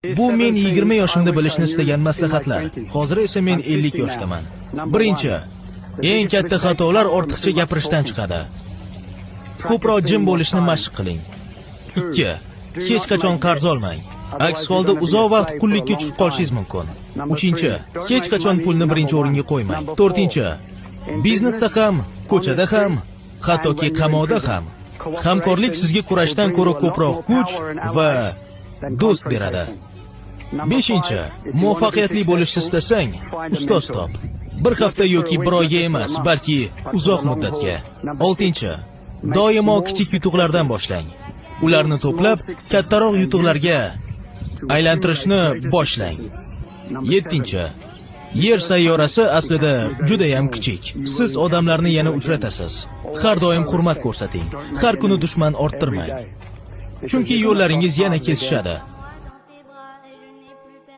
Bu men 20 yoshimda bilishni istagan maslahatlar. Hozir esa men 50 yoshdaman. Birinchi, eng katta xatolar ortiqcha gapirishdan chiqadi. Ko'proq jim bo'lishni mashq qiling. 2. Hech qachon qarz olmang. Aks holda uzoq vaqt qullikka tushib qolishingiz mumkin. 3. Hech qachon pulni birinchi o'ringa qo'ymang. 4. Biznesda ham, ko'chada ham, hattoki qamoqda ham hamkorlik sizga kurashdan ko'ra ko'proq kuch va do'st beradi. 5. Muvaffaqiyatli bo'lishni istasang, ustoz top. Bir hafta yoki bir oyga emas, balki uzoq muddatga. 6. Doimo kichik yutuqlardan boshlang. Ularni to'plab, kattaroq yutuqlarga aylantirishni boshlang. 7. Yer sayyorasi aslida juda ham kichik. Siz odamlarni yana uchratasiz. Har doim hurmat ko'rsating. Har kuni dushman orttirmang. Chunki yo'llaringiz yana kesishadi.